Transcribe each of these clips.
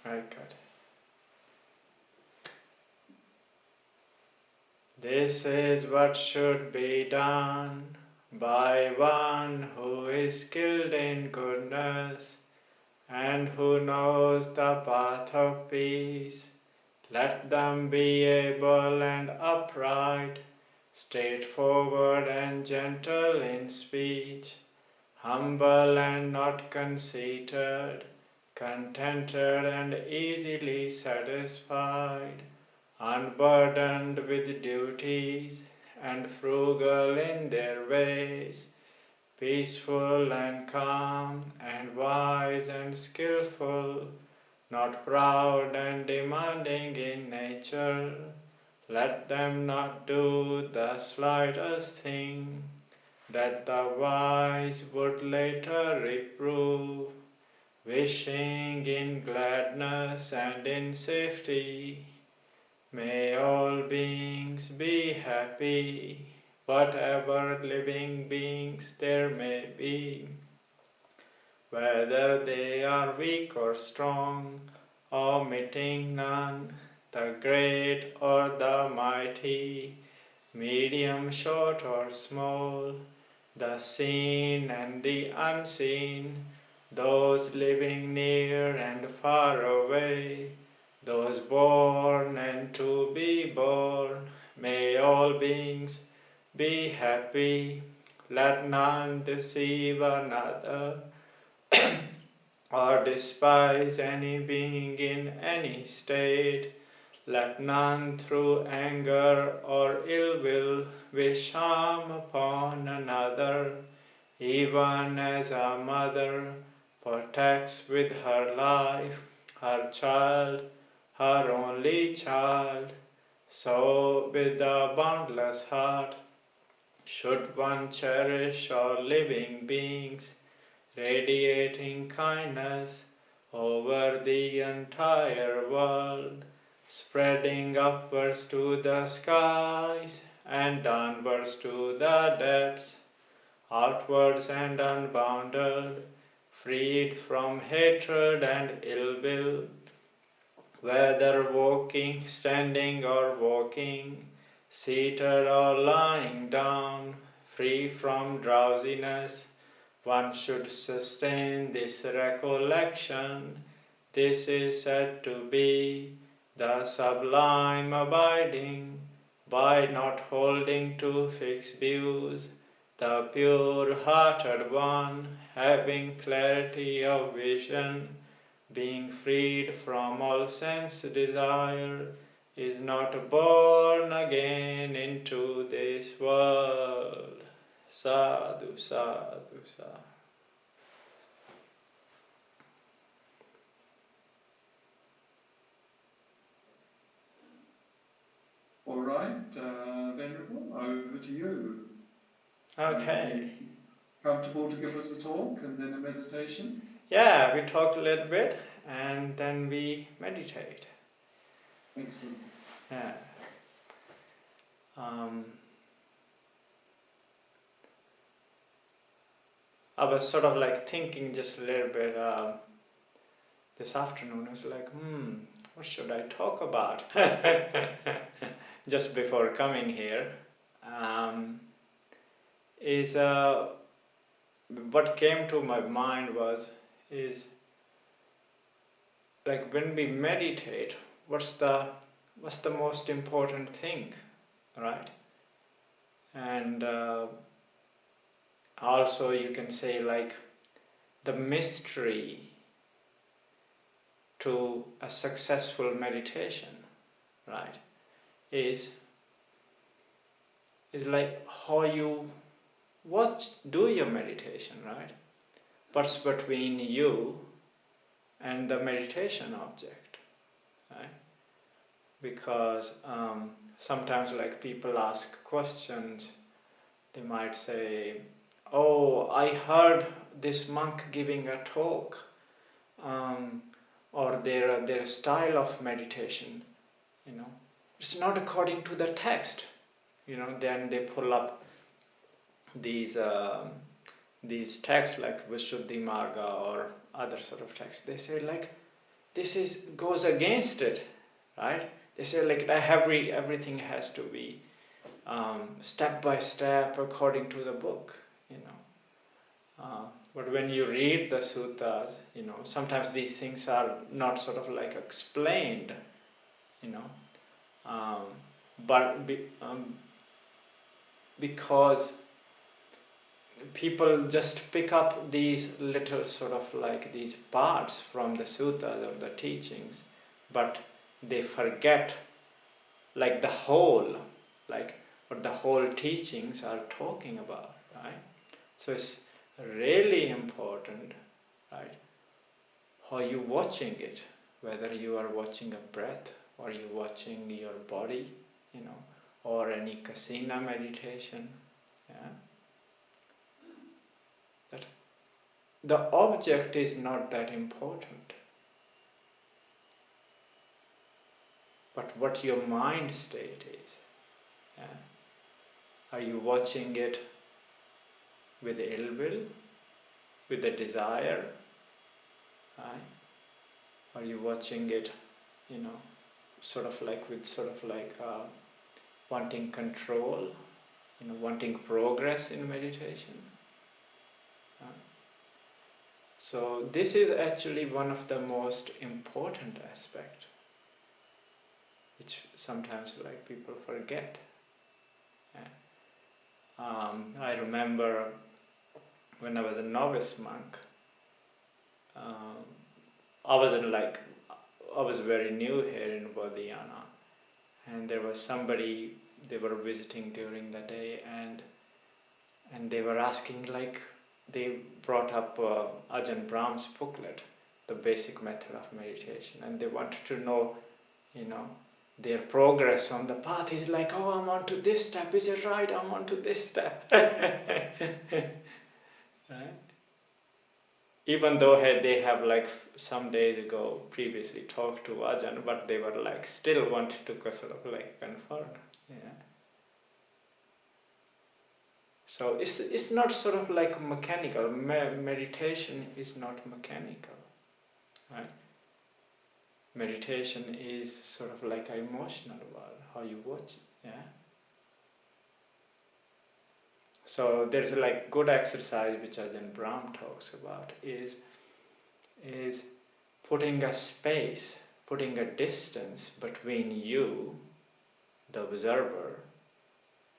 Very good. This is what should be done by one who is skilled in goodness and who knows the path of peace. Let them be able and upright, straightforward and gentle in speech, humble and not conceited, contented and easily satisfied, unburdened with duties and frugal in their ways, peaceful and calm and wise and skillful, not proud and demanding in nature. Let them not do the slightest thing that the wise would later reprove, wishing in gladness and in safety. May all beings be happy, whatever living beings there may be, whether they are weak or strong, omitting none, the great or the mighty, medium, short or small, the seen and the unseen, those living near and far away, those born and to be born. May all beings be happy, let none deceive another or despise any being in any state. Let none through anger or ill will wish harm upon another, even as a mother protects with her life her child, her only child. So with a boundless heart should one cherish all living beings, radiating kindness over the entire world, spreading upwards to the skies and downwards to the depths, outwards and unbounded, freed from hatred and ill will, whether walking, standing or walking, seated or lying down, free from drowsiness. One should sustain this recollection. This is said to be the sublime abiding, by not holding to fixed views, the pure-hearted one, having clarity of vision, being freed from all sense desire, is not born again into this world. Sadhu, sadhu, sadhu. All right, Venerable, over to you. Okay. Comfortable to give us a talk and then a meditation? Yeah, we talk a little bit and then we meditate. Excellent. Yeah. I was sort of like thinking just a little bit this afternoon. I was like, what should I talk about? Just before coming here. What came to my mind is like when we meditate, what's the most important thing, right? And also you can say like the mystery to a successful meditation, right, is like how you do your meditation, right? What's between you and the meditation object, right? Because sometimes like people ask questions, they might say, oh, I heard this monk giving a talk, or their style of meditation, it's not according to the text, then they pull up these texts like Vishuddhi Marga or other sort of texts. They say like, this goes against it, right? They say like everything has to be step by step according to the book, but when you read the suttas, sometimes these things are not sort of like explained, because people just pick up these little sort of like these parts from the suttas or the teachings, but they forget like the whole, like what the whole teachings are talking about, right? So it's really important, right, how you watching it, whether you are watching a breath or you watching your body, or any kasina meditation, that the object is not that important, but what your mind state is. Are you watching it with ill will, with a desire, right? Are you watching it, wanting control, wanting progress in meditation? So this is actually one of the most important aspects, which sometimes like people forget. I remember when I was a novice monk, I was very new here in Bodhinyana, and there was somebody, they were visiting during the day, and they were asking, like, they brought up Ajahn Brahm's booklet, The Basic Method of Meditation, and they wanted to know, their progress on the path. Is like, oh, I'm on to this step, is it right? I'm on to this step. Right? Even though they have like some days ago previously talked to Ajahn, but they were like still wanted to sort of like confirm. So it's not sort of like mechanical. Meditation is not mechanical, right? Meditation is sort of like an emotional world, how you watch it, So there's like good exercise which Ajahn Brahm talks about is putting a space, putting a distance between you, the observer,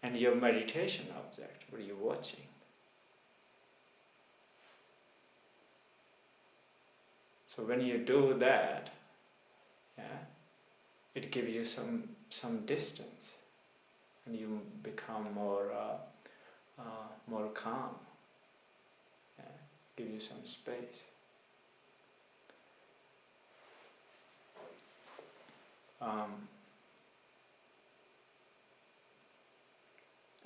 and your meditation object, what you're watching. So when you do that, it gives you some distance, and you become more calm. Give you some space.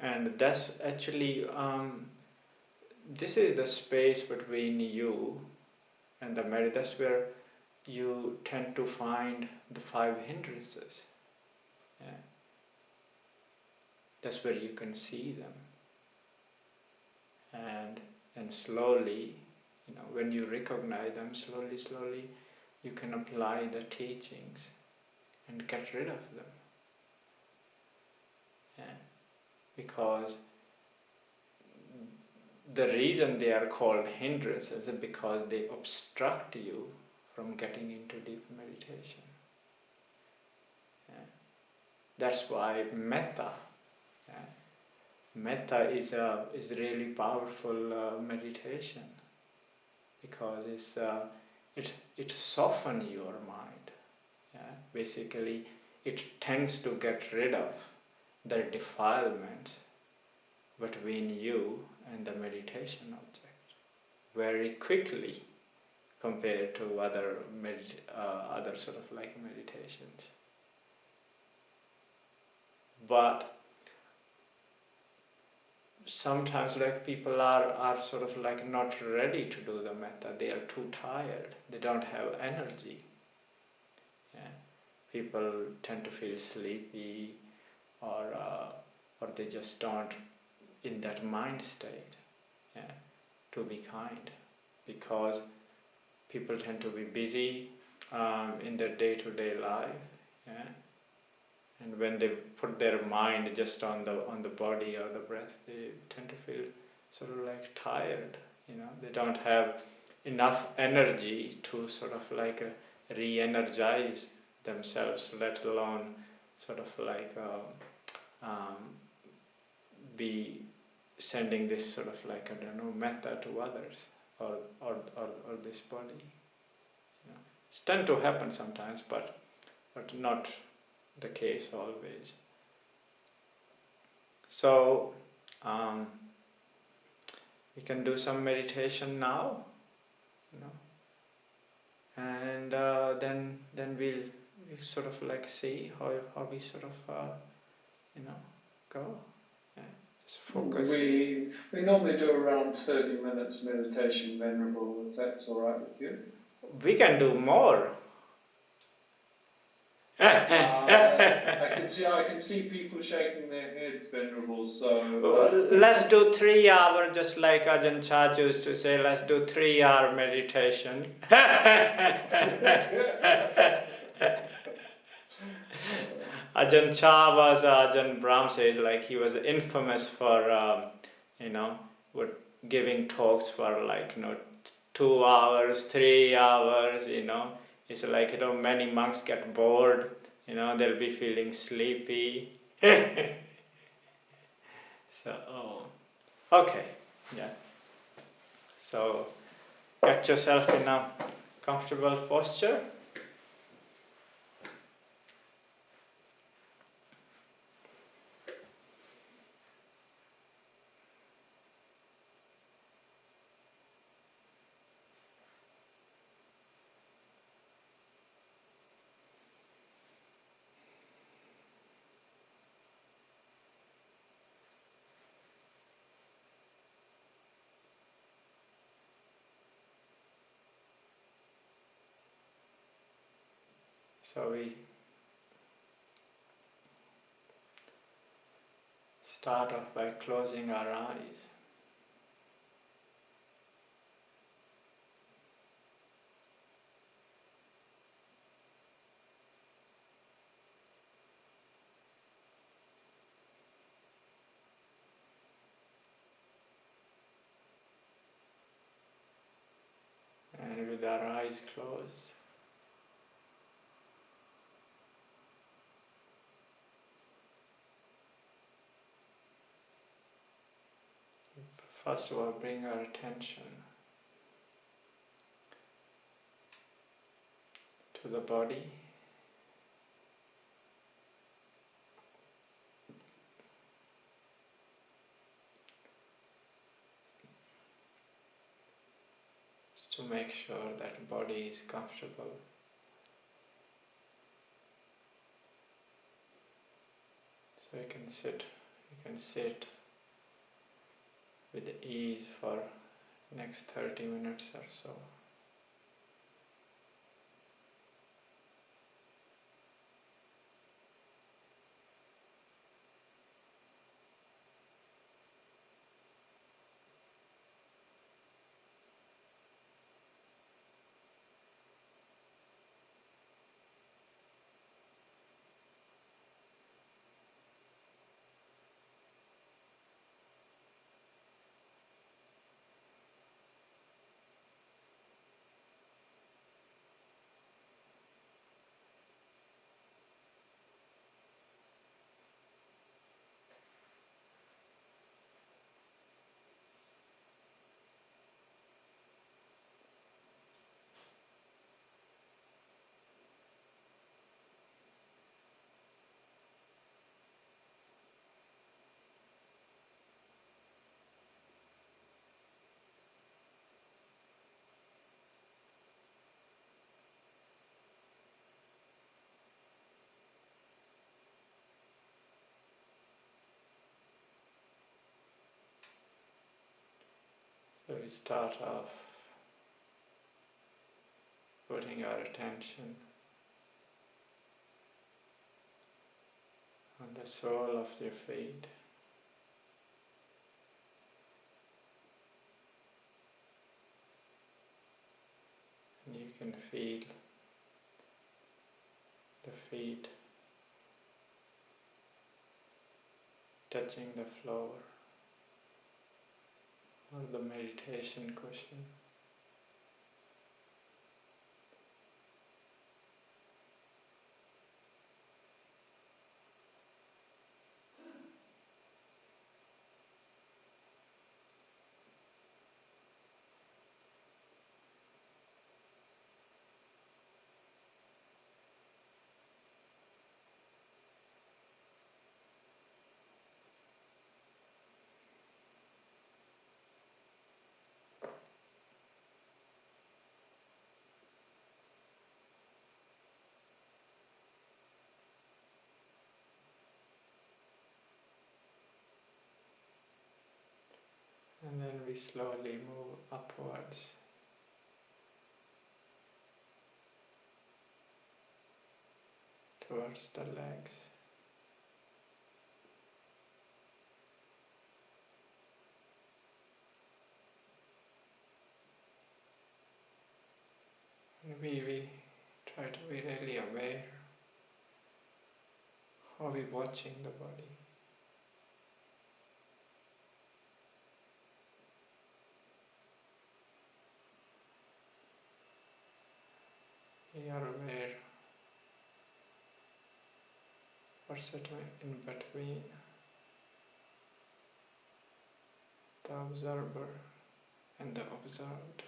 And that's actually this is the space between you and the meditation. That's where you tend to find the 5 hindrances. That's where you can see them. And slowly, when you recognize them, slowly, you can apply the teachings and get rid of them. Because the reason they are called hindrances is because they obstruct you from getting into deep meditation. That's why metta. Metta is really powerful meditation, because it softens your mind. Basically, it tends to get rid of the defilements between you and the meditation object very quickly compared to other sort of like meditations. But sometimes like people are sort of like not ready to do the metta. They are too tired. They don't have energy. People tend to feel sleepy, or they just don't in that mind state to be kind, because people tend to be busy in their day-to-day life, yeah. And when they put their mind just on the body or the breath, they tend to feel sort of like tired. They don't have enough energy to sort of like re-energize themselves, let alone sort of like be sending this sort of like, I don't know, metta to others or this body. It's tend to happen sometimes, but not the case always. So we can do some meditation now, and then we'll sort of like see how we sort of go. Yeah. Just focus. We normally do around 30 minutes meditation, Venerable, if that's all right with you. We can do more. I can see people shaking their heads, Venerable. So let's do 3 hours, just like Ajahn Chah used to say. Let's do 3 hour meditation. Ajahn Chah was Ajahn Brahm says, like he was infamous for giving talks for like 2 hours, 3 hours. It's like many monks get bored. They'll be feeling sleepy. So, okay, yeah. So, get yourself in a comfortable posture. So we start off by closing our eyes. And with our eyes closed, first of all, bring our attention to the body. Just to make sure that body is comfortable. So you can sit with ease for next 30 minutes or so. So we start off putting our attention on the sole of your feet. And you can feel the feet touching the floor or the meditation cushion. And then we slowly move upwards towards the legs. And we try to be really aware how we're watching the body. We are aware what's in between the observer and the observed.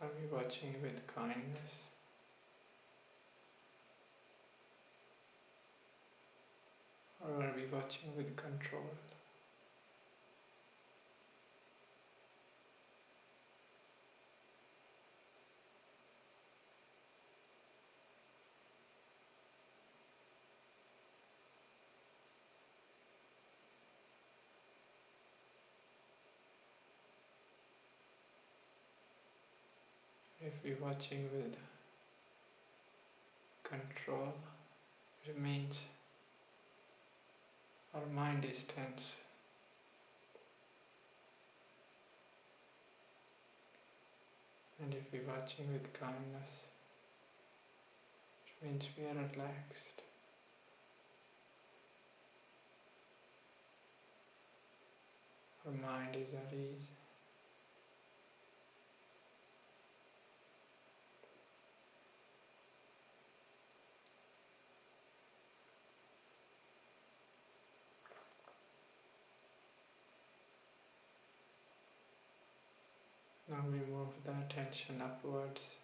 Are we watching with kindness? Or are we watching with control? If we're watching with control, it means our mind is tense. And if we're watching with kindness, it means we are relaxed. Our mind is at ease. Now we move the attention upwards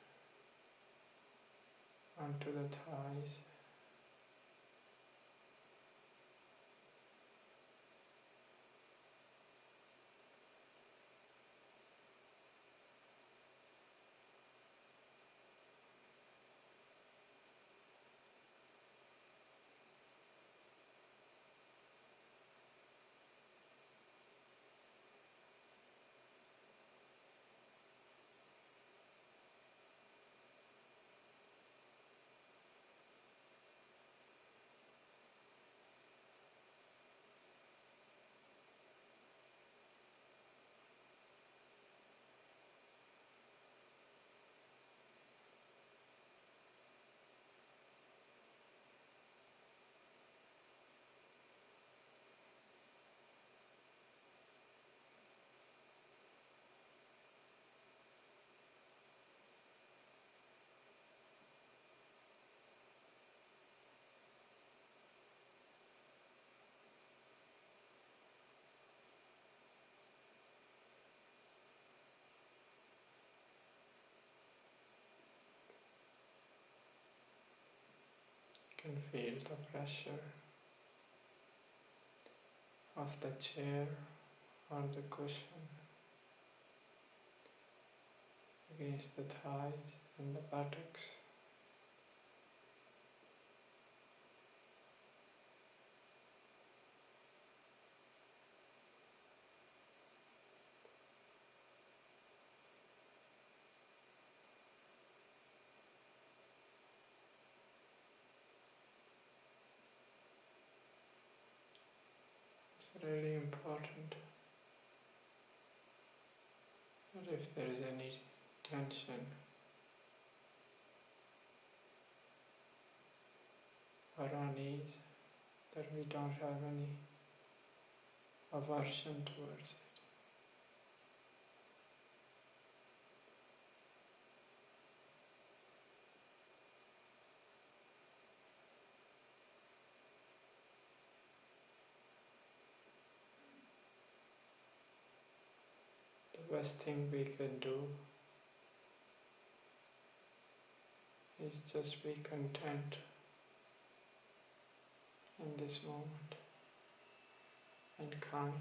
onto the thighs. You can feel the pressure of the chair or the cushion against the thighs and the buttocks. really important that if there is any tension or unease, that we don't have any aversion towards it. The best thing we can do is just be content in this moment and kind.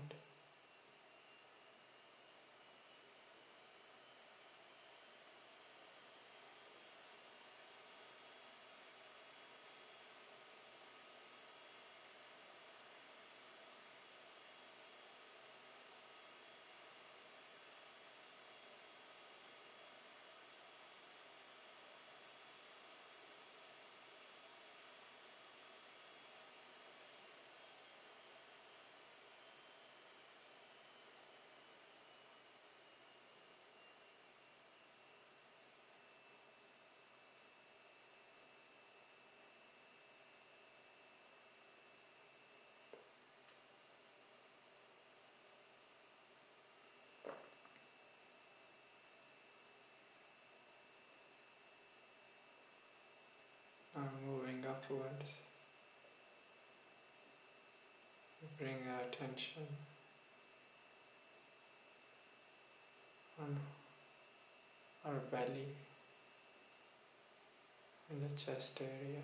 Now moving upwards, we bring our attention on our belly and the chest area.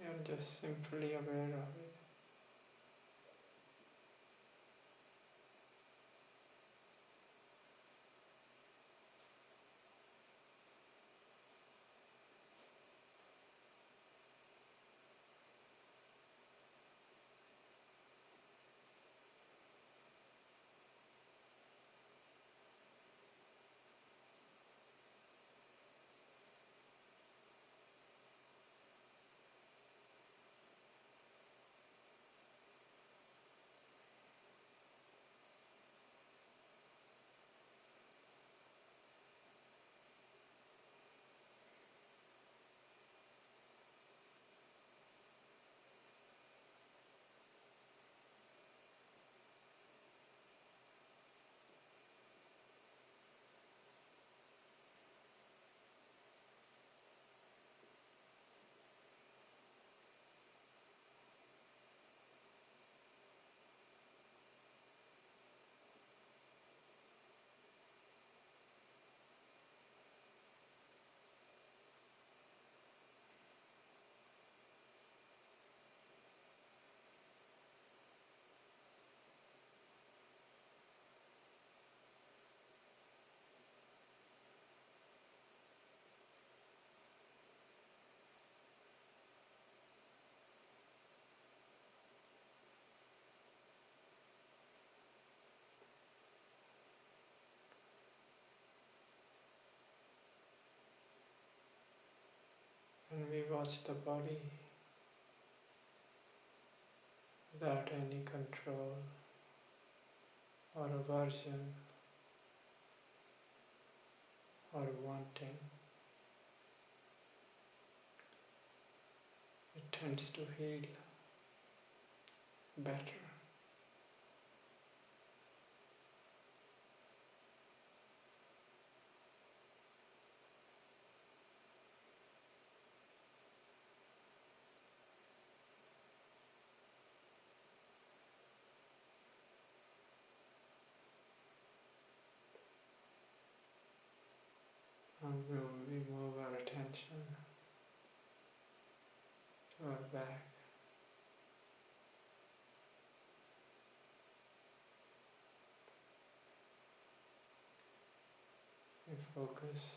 And just simply aware of it. And we watch the body without any control or aversion or wanting. It tends to heal better. And we move our attention to our back. focus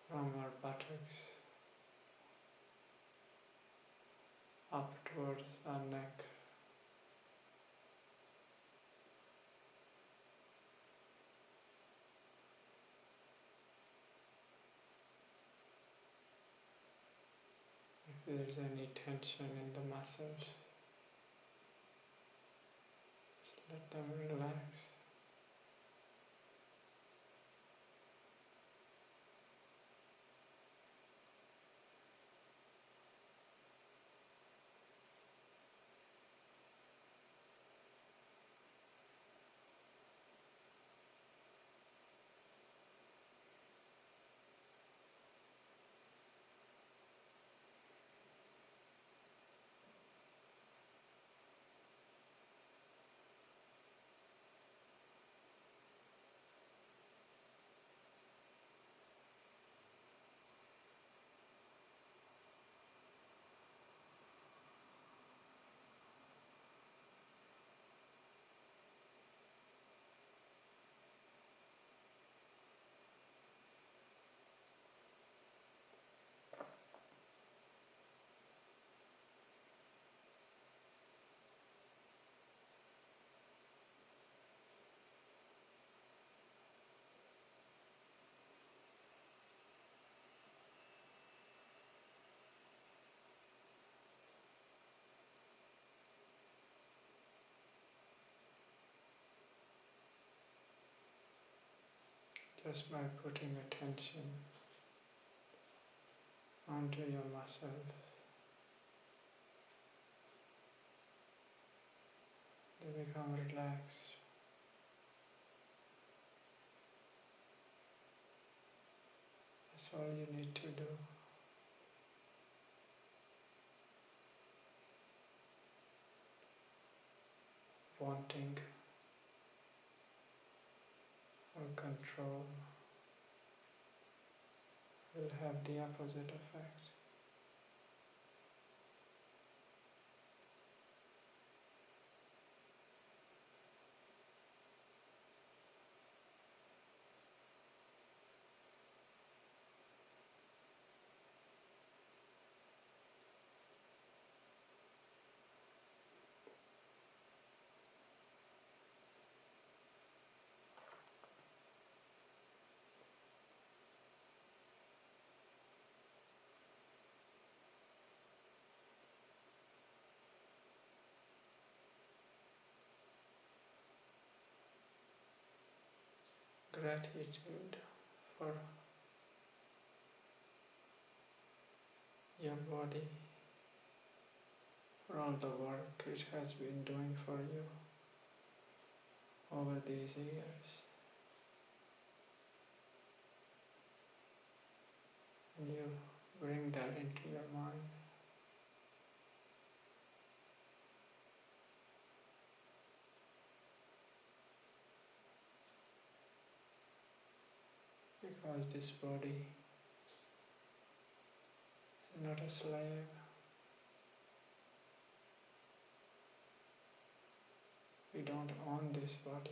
from our buttocks up towards our neck. If there's any tension in the muscles, just let them relax. Just by putting attention onto your muscles, they become relaxed. That's all you need to do. Wanting or control will have the opposite effect. Gratitude for your body, for all the work it has been doing for you over these years. And you bring that into your mind. Because this body is not a slave. We don't own this body.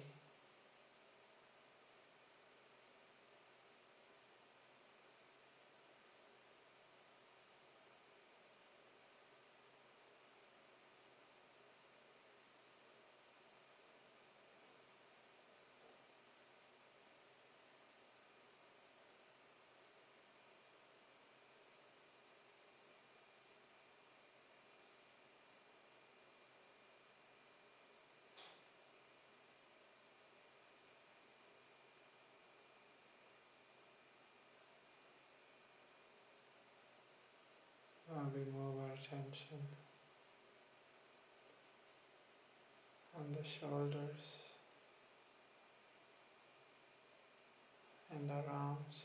Now we move our attention on the shoulders and our arms.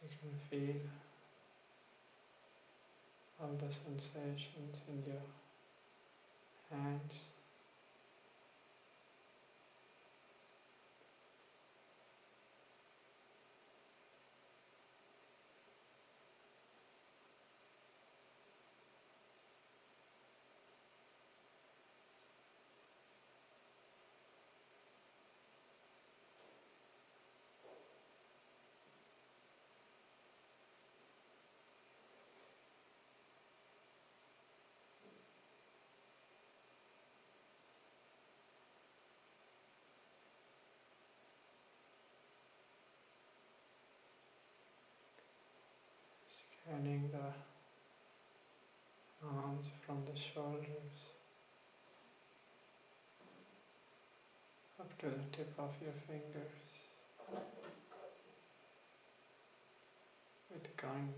You can feel all the sensations in your hands, Scanning the arms from the shoulders up to the tip of your fingers with kindness.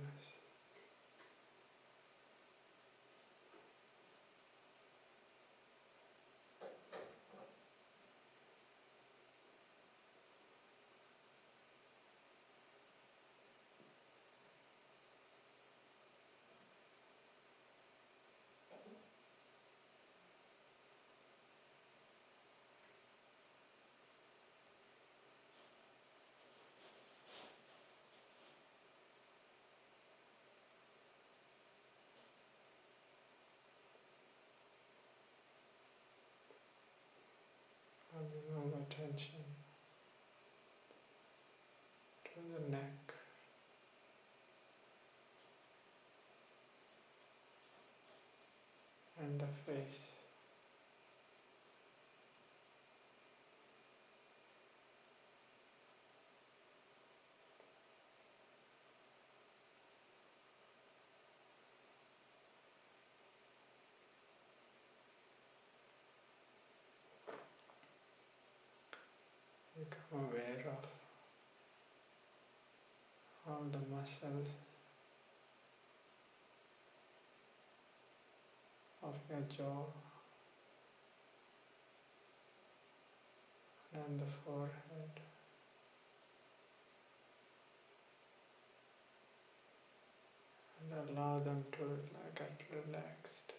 Bringing all attention to the neck, and the face. Become aware of all the muscles of your jaw and the forehead, and allow them to get relaxed.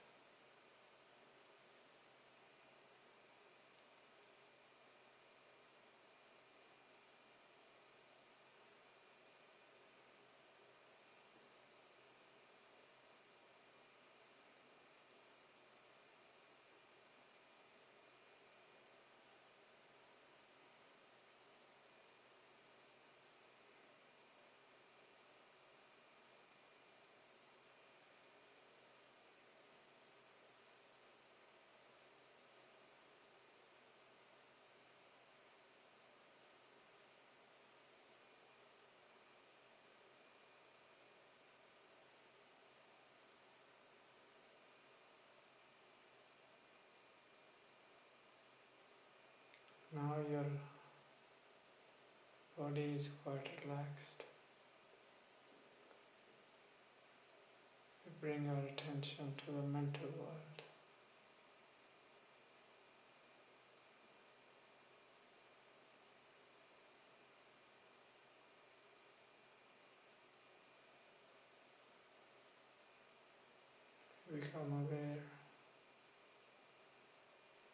Now your body is quite relaxed. We bring our attention to the mental world. We become aware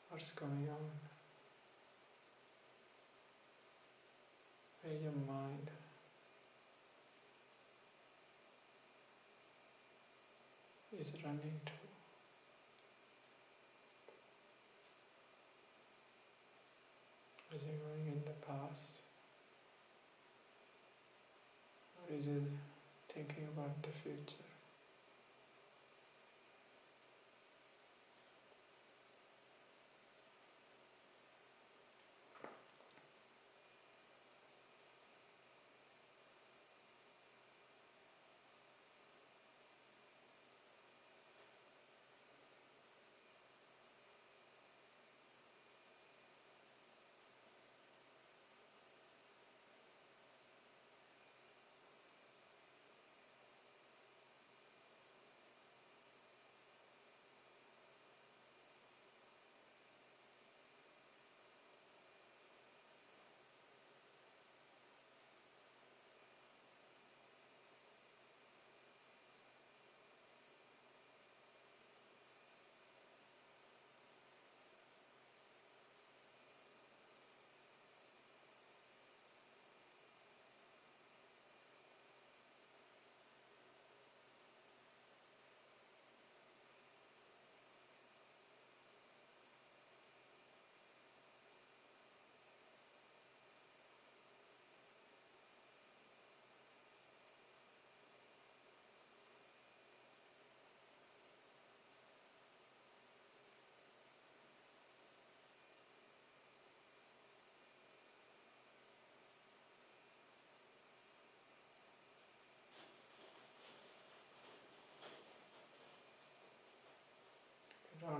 what's going on. Where your mind is running to. Is it going in the past? Or is it thinking about the future?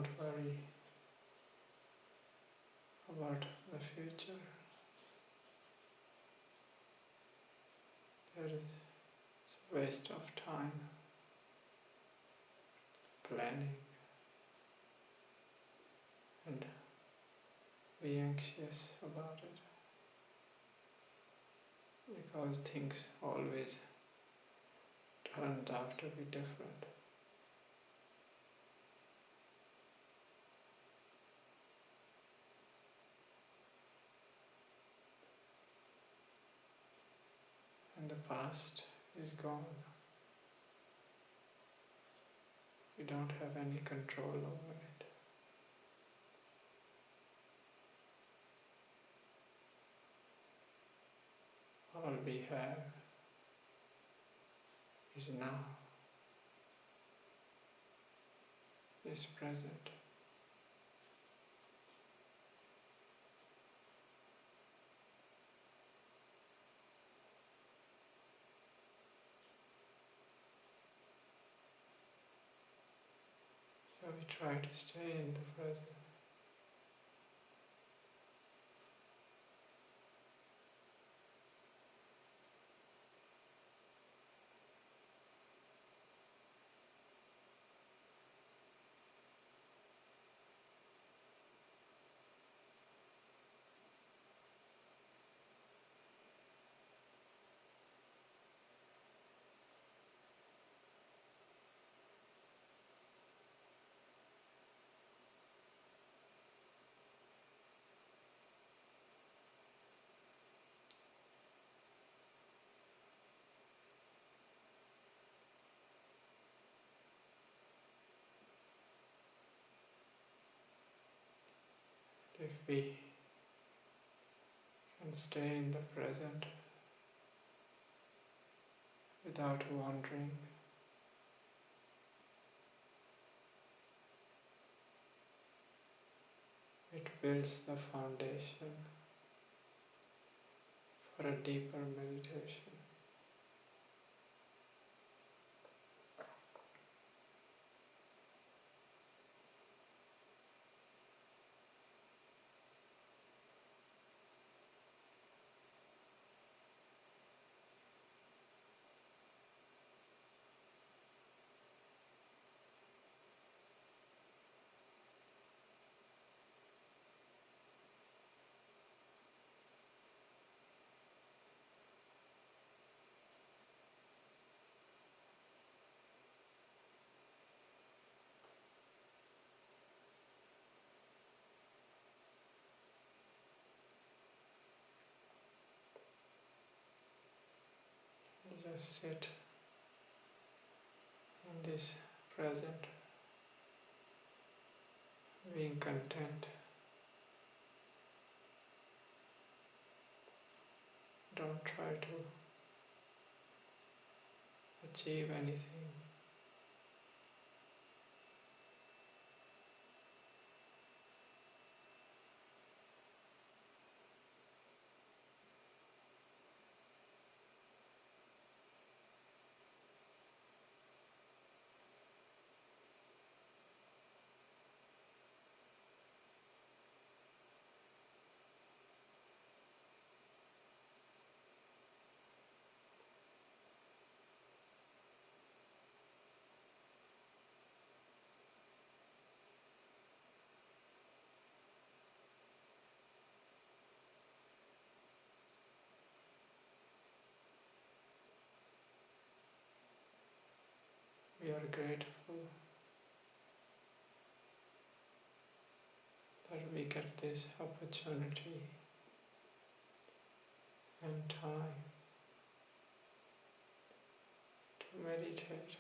don't worry about the future. There is a waste of time planning and be anxious about it, because things always turned out to be different. And the past is gone. We don't have any control over it. All we have is now, is present. So we try to stay in the present. If we can stay in the present without wandering, it builds the foundation for a deeper meditation. Just sit in this present, being content. Don't try to achieve anything. We are grateful that we get this opportunity and time to meditate.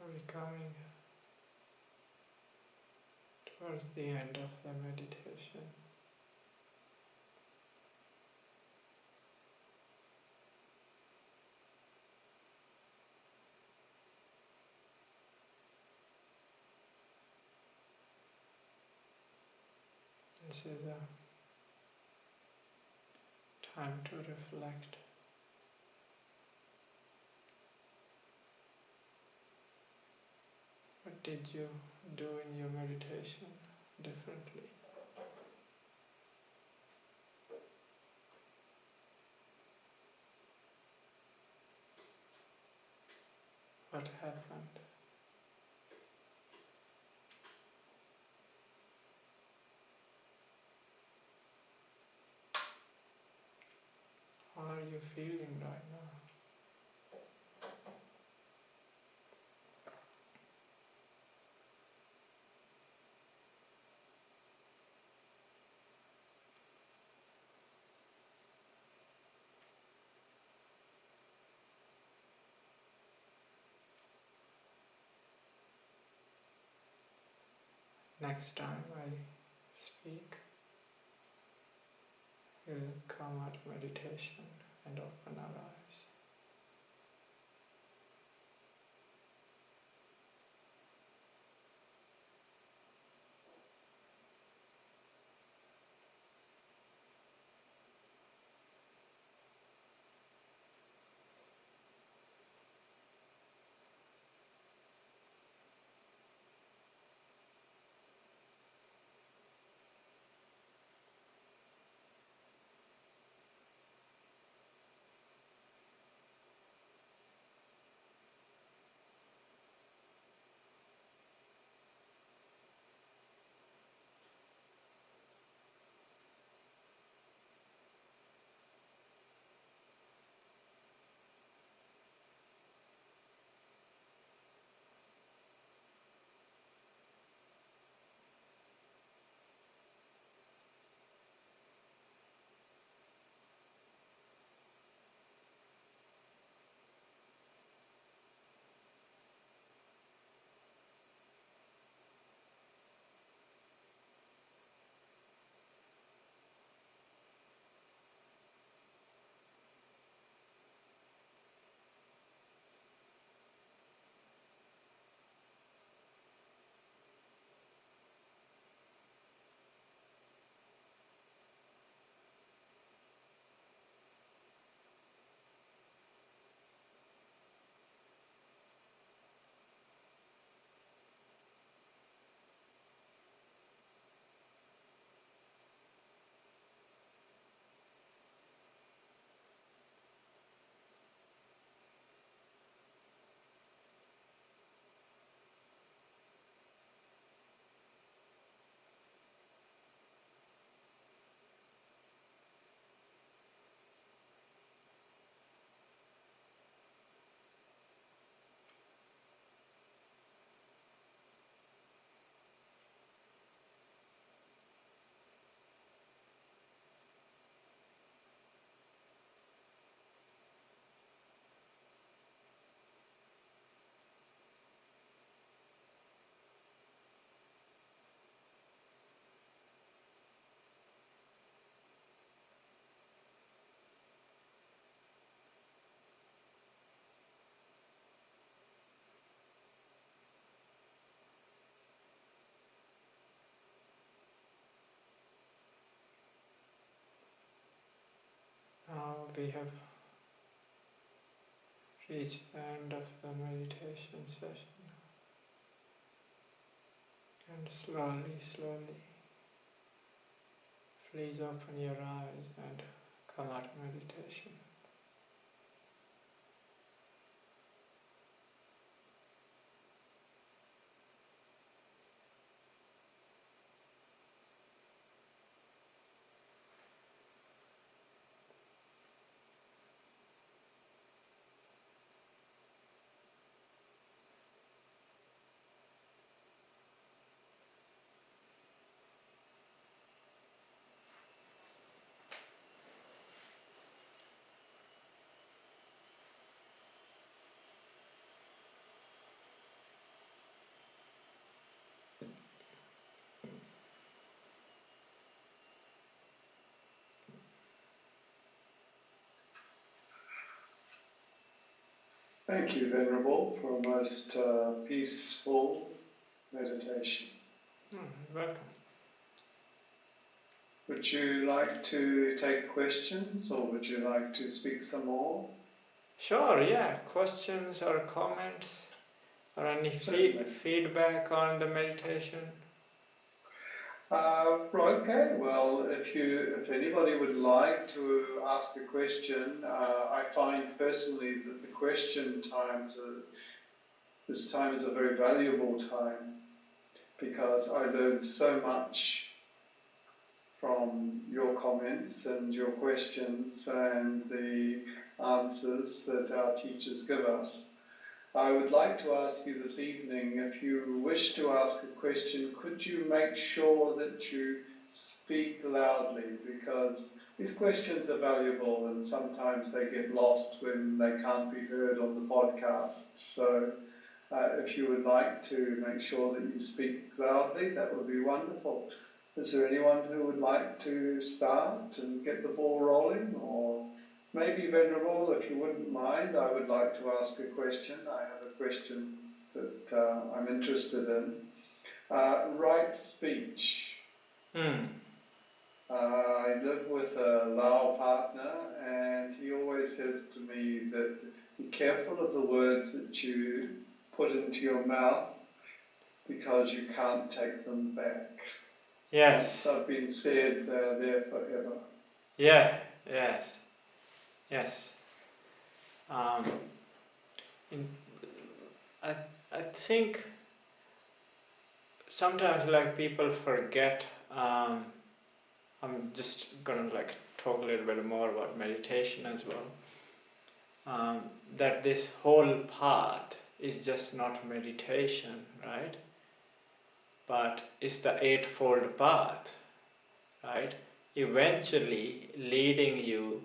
We're coming towards the end of the meditation. This is a time to reflect. What did you do in your meditation differently? What happened? How are you feeling right now? Next time I speak, we'll come out of meditation and open our eyes. Now we have reached the end of the meditation session, and slowly, please open your eyes and come out of meditation. Thank you, Venerable, for a most peaceful meditation. Welcome. Would you like to take questions, or would you like to speak some more? Sure, yeah. Questions or comments or any feedback on the meditation? Okay. Well, if anybody would like to ask a question, I find personally that the question this time is a very valuable time, because I learned so much from your comments and your questions and the answers that our teachers give us. I would like to ask you this evening, if you wish to ask a question, could you make sure that you speak loudly, because these questions are valuable and sometimes they get lost when they can't be heard on the podcast. So if you would like to make sure that you speak loudly, that would be wonderful. Is there anyone who would like to start and get the ball rolling? Or maybe, Venerable, if you wouldn't mind, I would like to ask a question. I have a question that I'm interested in. Right speech. I live with a Lao partner, and he always says to me that be careful of the words that you put into your mouth, because you can't take them back. Yes. Once I've been said, they're there forever. Yeah, yes. I think sometimes like people forget, I'm just gonna like talk a little bit more about meditation as well, that this whole path is just not meditation, right? But it's the eightfold path, right? Eventually leading you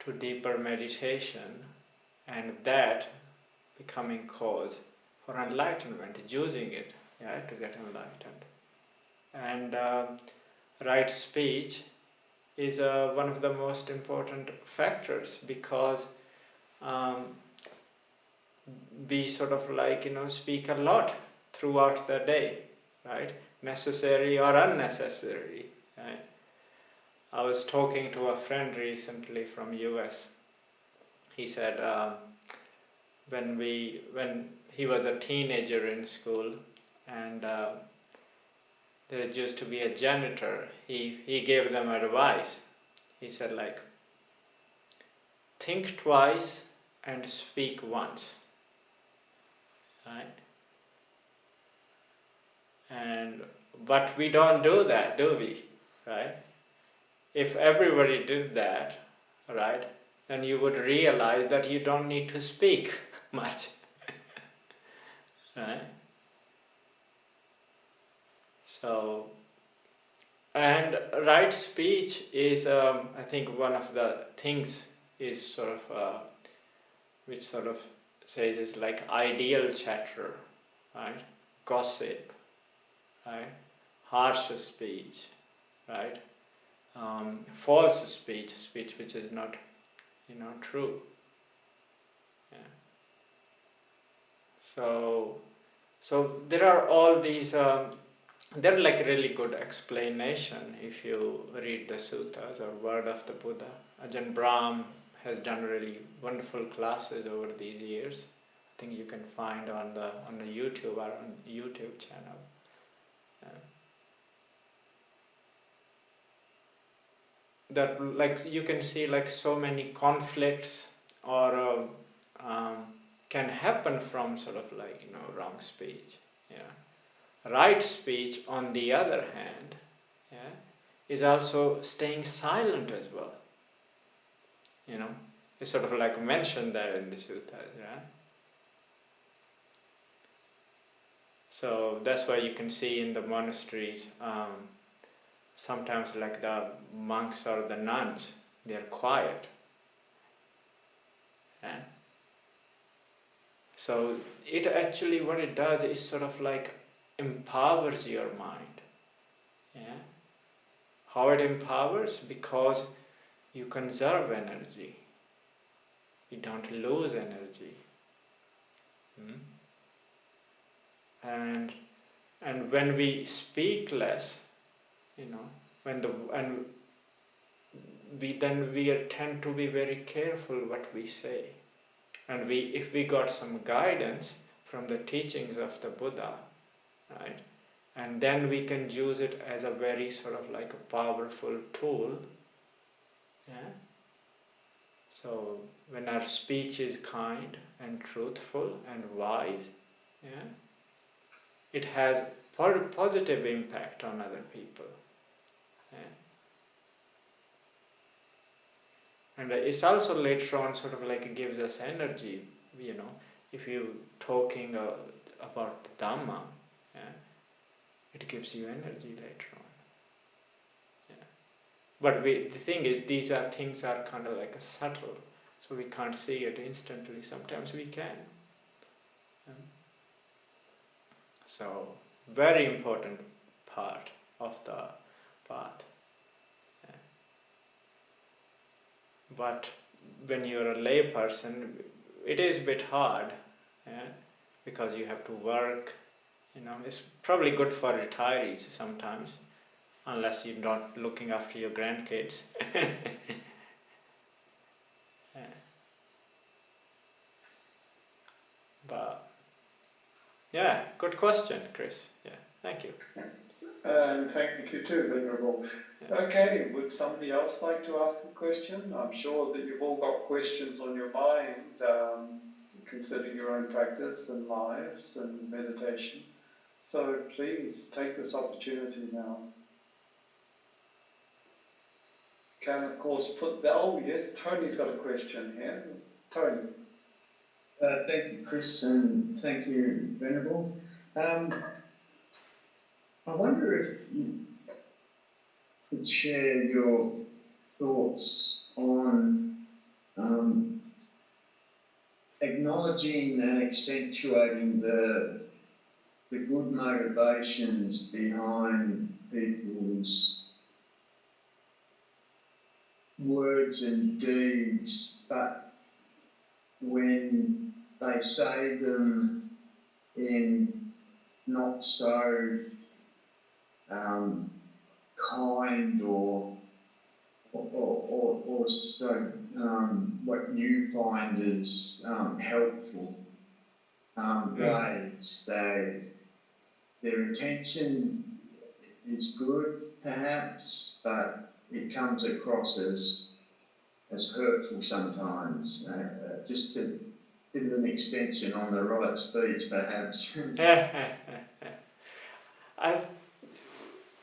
to deeper meditation, and that becoming cause for enlightenment, using it, yeah, to get enlightened. And right speech is one of the most important factors, because we sort of like, speak a lot throughout the day, right? Necessary or unnecessary, right? I was talking to a friend recently from US. He said when he was a teenager in school, and there used to be a janitor, he gave them advice. He said like, think twice and speak once, right? But we don't do that, do we? Right? If everybody did that, right, then you would realize that you don't need to speak much. Right? So, and right speech is, I think one of the things is sort of, which sort of says is like ideal chatter, right? Gossip, right? Harsh speech, right? False speech which is not, true. Yeah. So there are all these. They're like really good explanation if you read the suttas or word of the Buddha. Ajahn Brahm has done really wonderful classes over these years. I think you can find on the YouTube or on YouTube channel. That like you can see like so many conflicts or can happen from sort of like wrong speech. Yeah. Right speech, on the other hand, yeah, is also staying silent as well. It's sort of like mentioned there in the suttas, right? So that's why you can see in the monasteries, sometimes like the monks or the nuns, they're quiet. Yeah? So it actually, what it does is sort of like empowers your mind. Yeah? How it empowers? Because you conserve energy. You don't lose energy. And when we speak less, when we tend to be very careful what we say, and if we got some guidance from the teachings of the Buddha, right, and then we can use it as a very sort of like a powerful tool. So when our speech is kind and truthful and wise, it has positive impact on other people. And it's also later on sort of like it gives us energy, if you're talking about the Dhamma, it gives you energy later on. But the thing is, these things are kind of like a subtle, so we can't see it instantly. Sometimes we can. So, very important part of the path. But when you're a lay person, it is a bit hard, because you have to work. It's probably good for retirees sometimes, unless you're not looking after your grandkids. But yeah, good question, Chris. Yeah, thank you. And thank you too, Venerable. Yeah. Okay, would somebody else like to ask a question? I'm sure that you've all got questions on your mind, considering your own practice and lives and meditation. So please take this opportunity now. Can of course yes, Tony's got a question here. Tony. Thank you, Chris, and thank you, Venerable. I wonder if you could share your thoughts on acknowledging and accentuating the good motivations behind people's words and deeds, but when they say them in not so kind or so what you find is helpful ways. Their intention is good, perhaps, but it comes across as hurtful sometimes. Just a bit of an extension on the right speech, perhaps.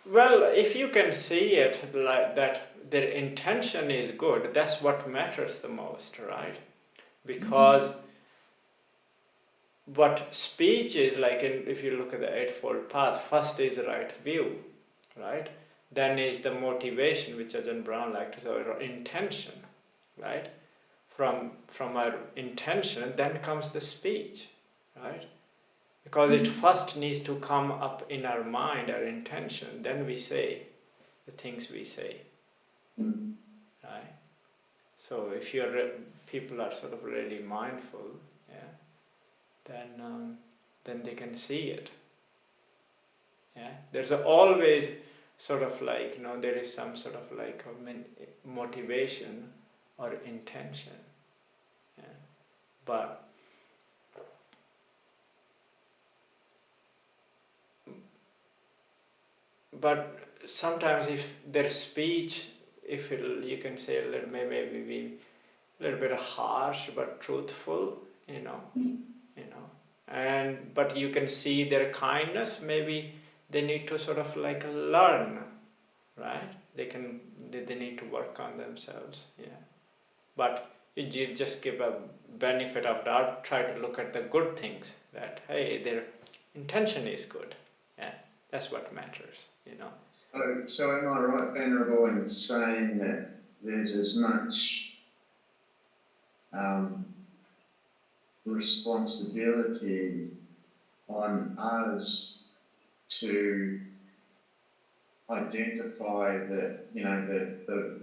Well, if you can see it like that, their intention is good, that's what matters the most, right? Because what speech is like, if you look at the Eightfold Path, first is right view, right? Then is the motivation, which Ajahn Brahm liked to say, or intention, right? From our intention, then comes the speech, right? Because it first needs to come up in our mind, our intention, then we say the things we say, right? So if people are sort of really mindful, then they can see it. There's always sort of like, there is some sort of like a motivation or intention, But sometimes if their speech, you can say maybe be a little bit harsh but truthful, but you can see their kindness. Maybe they need to sort of like learn, right? They need to work on themselves, But you just give a benefit of doubt. Try to look at the good things. That hey, their intention is good. That's what matters, So am I right, Venerable, in saying that there's as much responsibility on us to identify the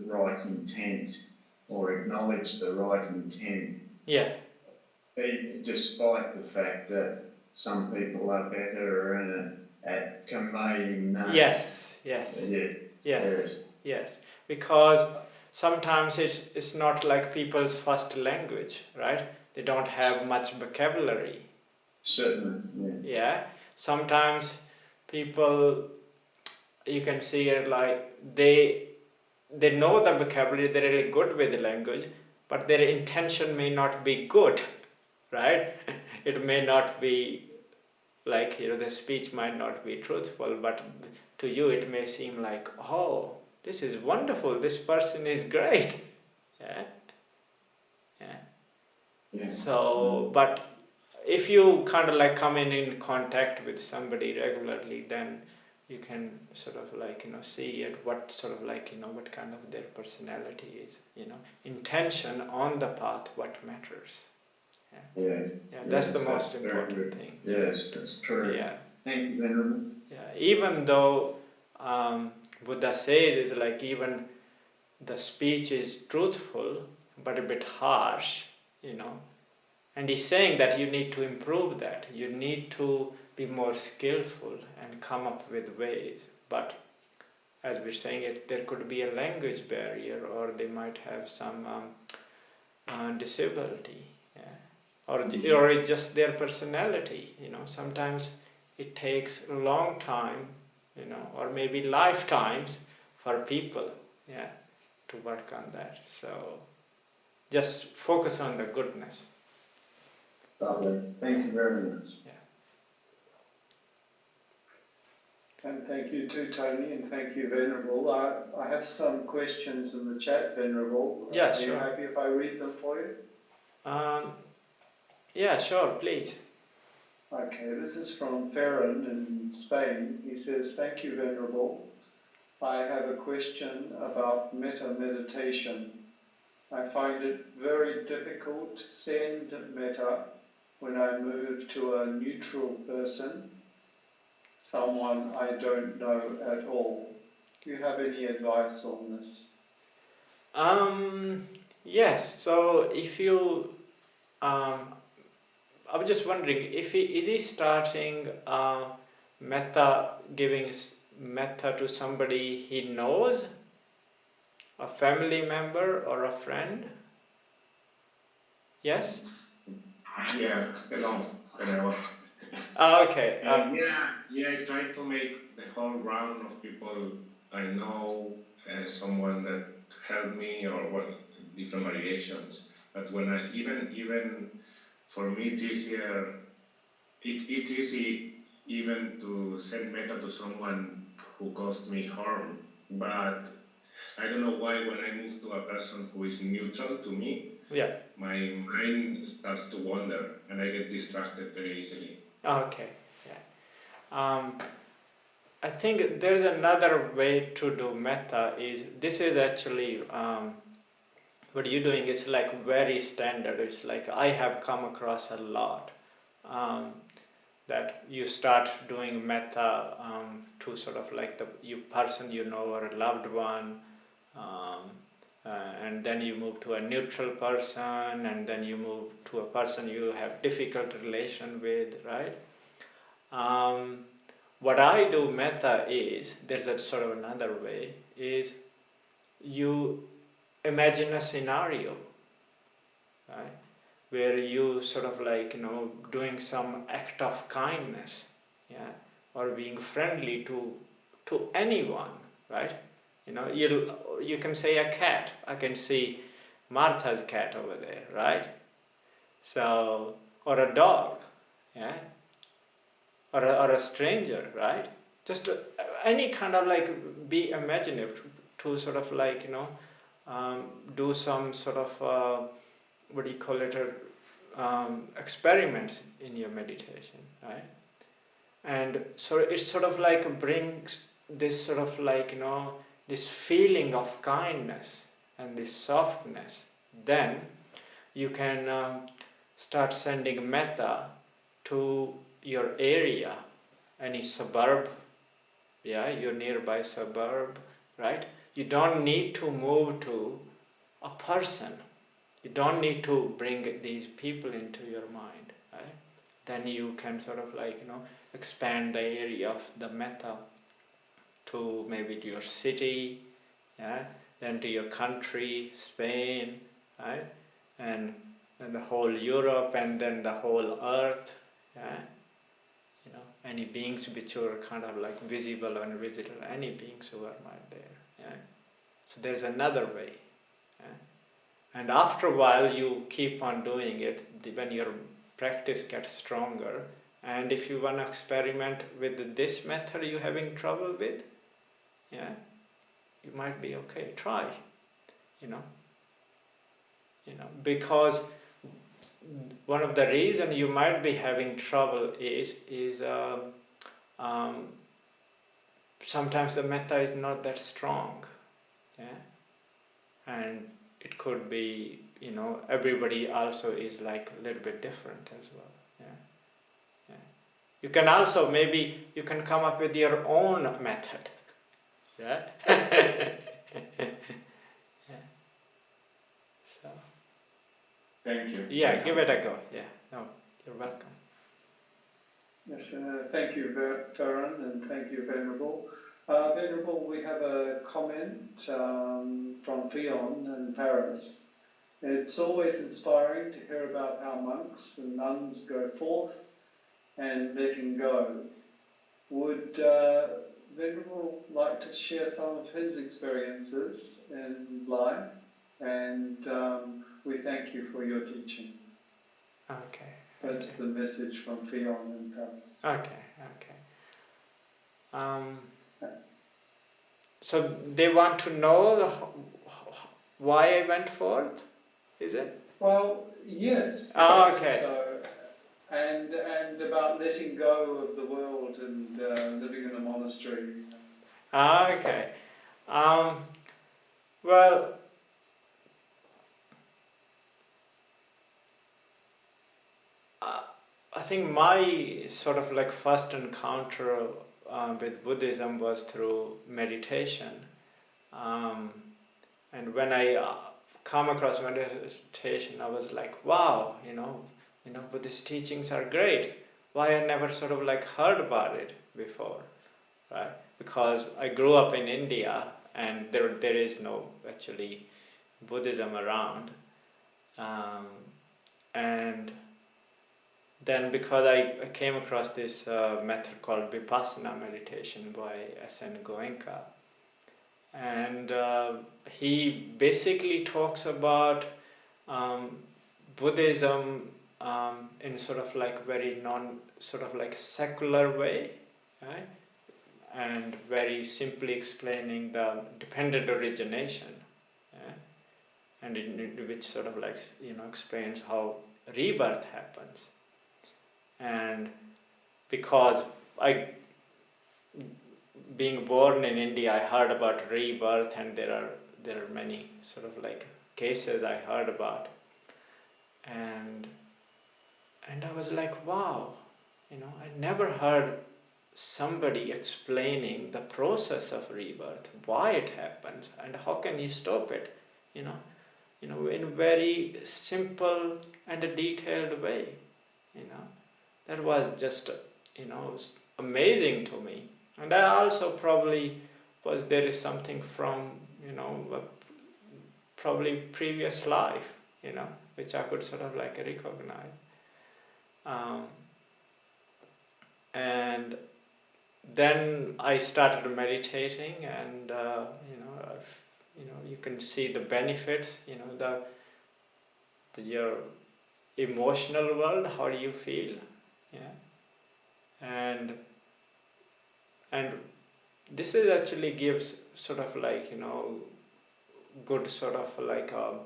right intent or acknowledge the right intent despite the fact that some people are better at conveying. Yes. Because sometimes it's not like people's first language, right? They don't have much vocabulary. Certainly. Yeah. Sometimes people, you can see it like they know the vocabulary, they're really good with the language, but their intention may not be good, right? It may not be like, the speech might not be truthful, but to you it may seem like, oh, this is wonderful, this person is great. Yeah. So, but if you kind of like come in contact with somebody regularly, then you can sort of like, see at what sort of like, what kind of their personality is, intention on the path, what matters. That's the most important thing. Yes, that's true. Yeah. Thank you, Venerable. Yeah. Even though Buddha says is like even the speech is truthful but a bit harsh, and he's saying that you need to improve that. You need to be more skillful and come up with ways. But as we're saying there could be a language barrier, or they might have some disability. Or it's just their personality. Sometimes it takes a long time, or maybe lifetimes for people, to work on that. So just focus on the goodness. Lovely. Thank you very much. And thank you too, Tony, and thank you, Venerable. I have some questions in the chat, Venerable. Yeah, Are sure. you happy if I read them for you? Yeah, sure, please. Okay, this is from Ferran in Spain. He says, thank you, Venerable. I have a question about metta meditation. I find it very difficult to send metta when I move to a neutral person, someone I don't know at all. Do you have any advice on this? Yes, so if you, I was just wondering, is he starting metta, giving metta to somebody he knows, a family member or a friend? Yes? Yeah, hello. Okay. I try to make the whole round of people I know, someone that helped me, or what, different variations. But when I even for me it's easier. It's easy even to send metta to someone who caused me harm. But I don't know why when I move to a person who is neutral to me, my mind starts to wander and I get distracted very easily. Okay. Yeah. I think there's another way to do metta. This is actually what you're doing is like very standard. It's like I have come across a lot that you start doing metta to sort of like the person you know or a loved one, and then you move to a neutral person, and then you move to a person you have difficult relation with, right? What I do metta is, there's a sort of another way, is you imagine a scenario, right, where you sort of like, doing some act of kindness, or being friendly to anyone, right? You can say a cat. I can see Martha's cat over there, right? So, or a dog, or a stranger, right? Just any kind of like be imaginative to sort of like, do some sort of experiments in your meditation, right? And so it sort of like brings this sort of like, this feeling of kindness and this softness. Then you can start sending metta to your area, any suburb, your nearby suburb, right? You don't need to move to a person. You don't need to bring these people into your mind, right? Then you can sort of like, expand the area of the metta to maybe to your city, yeah, then to your country, Spain, right, and then the whole Europe, and then the whole earth, yeah, any beings which are kind of like visible or invisible, any beings who are not there, yeah. So there's another way, yeah? And after a while you keep on doing it when your practice gets stronger. And if you want to experiment with this method you're having trouble with, yeah, you might be okay, try, because one of the reasons you might be having trouble is sometimes the metta is not that strong, yeah, and it could be, everybody also is like a little bit different as well, yeah. You can also, maybe you can come up with your own method, yeah. Yeah. So. Thank you. Yeah, give it a go. Yeah, no, you're welcome. Yes, thank you, Farron, and thank you, Venerable. Venerable, we have a comment from Fion in Paris. It's always inspiring to hear about how monks and nuns go forth and letting go. Would Venerable like to share some of his experiences in life? And we thank you for your teaching. Okay. That's the message from Fion in Paris. Okay. So they want to know why I went forth, is it? Well, yes. Oh, okay. So, and about letting go of the world and living in a monastery. Okay. Well, I think my sort of like first encounter with Buddhism was through meditation, and when I come across meditation, I was like, wow, Buddhist teachings are great. Why I never sort of like heard about it before, right? Because I grew up in India and there is no actually Buddhism around, and then because I came across this method called Vipassana meditation by S.N. Goenka, and he basically talks about Buddhism in sort of like very secular way, right? And very simply explaining the dependent origination, yeah? And which sort of like explains how rebirth happens. And because being born in India, I heard about rebirth, and there are many sort of like cases I heard about, and I was like, wow, I never heard somebody explaining the process of rebirth, why it happens, and how can you stop it, in a very simple and a detailed way, That was just, amazing to me. And I also probably there is something from, probably previous life, which I could sort of like recognize. And then I started meditating, and, you can see the benefits, your emotional world, how do you feel? Yeah, and this is actually gives sort of like good sort of like a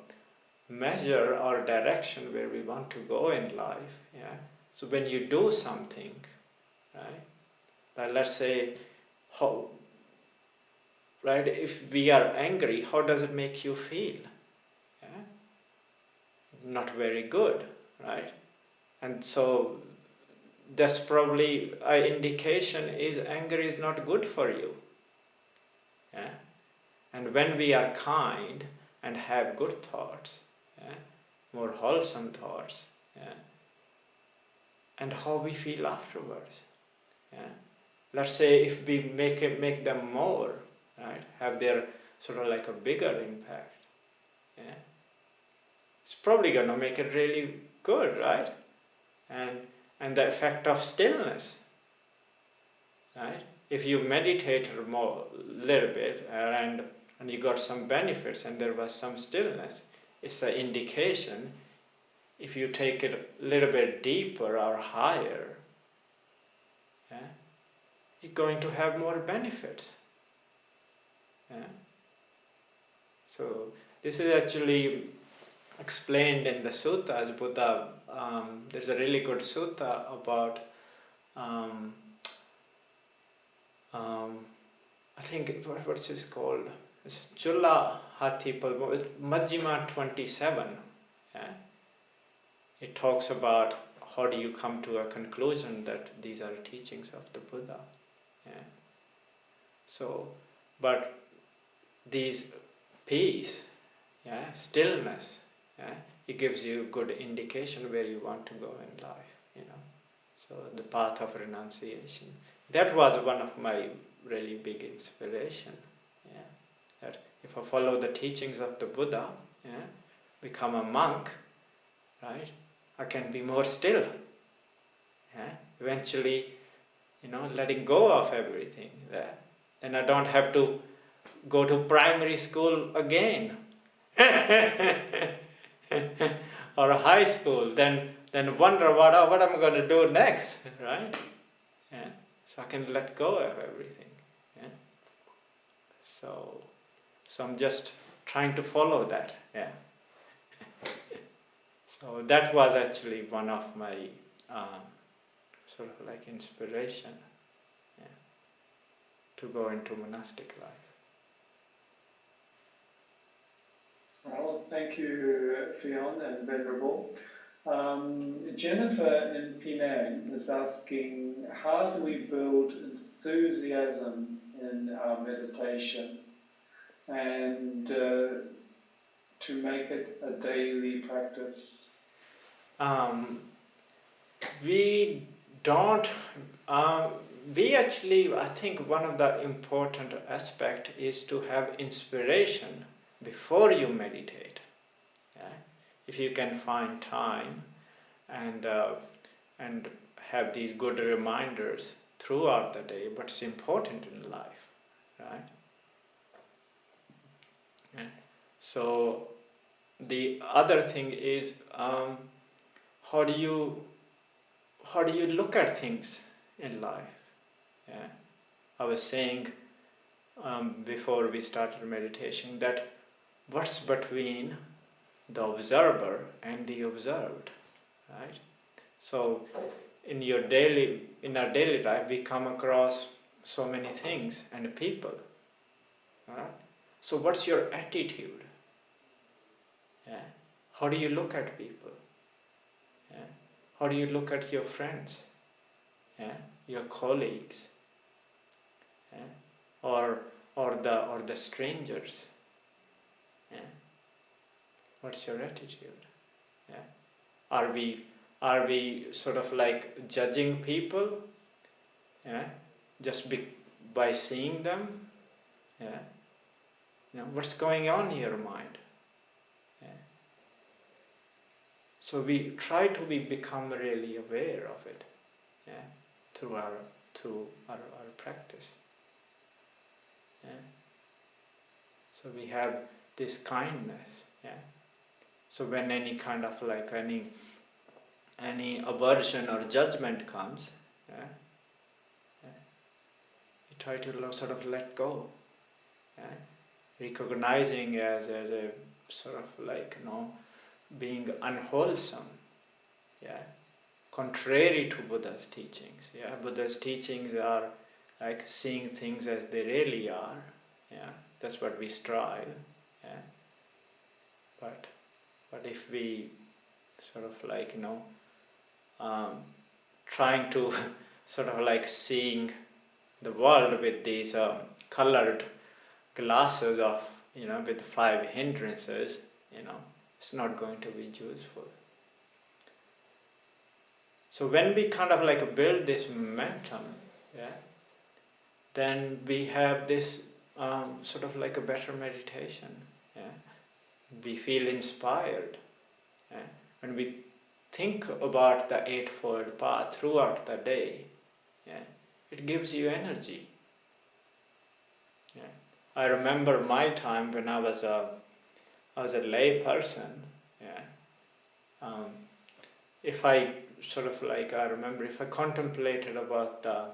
measure or direction where we want to go in life. Yeah. So when you do something, right? Like let's say if we are angry, how does it make you feel? Yeah. Not very good, right? And so that's probably an indication is anger is not good for you. Yeah? And when we are kind and have good thoughts, yeah, more wholesome thoughts, yeah, and how we feel afterwards. Yeah. Let's say if we make them more, right, have their sort of like a bigger impact, yeah, it's probably gonna make it really good, right? And the effect of stillness, right? If you meditate more little bit and you got some benefits and there was some stillness, it's an indication. If you take it a little bit deeper or higher, yeah, you're going to have more benefits. Yeah? So this is actually explained in the suttas. Buddha, there's a really good sutta about, I think, what's this called? It's Chulla Hathipal, Majjhima 27. Yeah? It talks about how do you come to a conclusion that these are teachings of the Buddha. Yeah? So, but these peace, yeah, stillness, yeah, it gives you good indication where you want to go in life, you know. So the path of renunciation. That was one of my really big inspiration. Yeah, that if I follow the teachings of the Buddha, yeah, become a monk, right, I can be more still. Yeah, eventually, you know, letting go of everything. Yeah, and I don't have to go to primary school again. Or high school, then wonder what I'm going to do next, right? Yeah, so I can let go of everything. Yeah, so I'm just trying to follow that. Yeah. So that was actually one of my sort of like inspiration, yeah, to go into monastic life. Well, thank you, Fionn and Venerable. Jennifer in Penang is asking, how do we build enthusiasm in our meditation and to make it a daily practice? We don't, we actually, I think one of the important aspect is to have inspiration before you meditate. Yeah? If you can find time and have these good reminders throughout the day, but it's important in life, right? Yeah. So the other thing is, how do you look at things in life? Yeah, I was saying before we started meditation that what's between the observer and the observed, right? So in our daily life, we come across so many things and people, right? So what's your attitude? Yeah, how do you look at people? Yeah, how do you look at your friends? Yeah, your colleagues, yeah, or the strangers. Yeah. What's your attitude? Yeah. Are we sort of like judging people? Yeah, just by seeing them? Yeah. You know, what's going on in your mind? Yeah. So we try to become really aware of it. Yeah. Through our practice. Yeah. So we have this kindness. Yeah. So when any kind of like any aversion or judgment comes, yeah, yeah, you try to sort of let go. Yeah. Recognizing as a sort of like, you know, being unwholesome. Yeah. Contrary to Buddha's teachings. Yeah, Buddha's teachings are like seeing things as they really are. Yeah, that's what we strive. Yeah, but if we sort of like, you know, trying to sort of like seeing the world with these colored glasses of, you know, with 5 hindrances, you know, it's not going to be useful. So when we kind of like build this momentum, then we have this sort of like a better meditation. We feel inspired. When we think about the Eightfold Path throughout the day, it gives you energy. I remember my time when I was a lay person. If I sort of like, I remember if I contemplated about the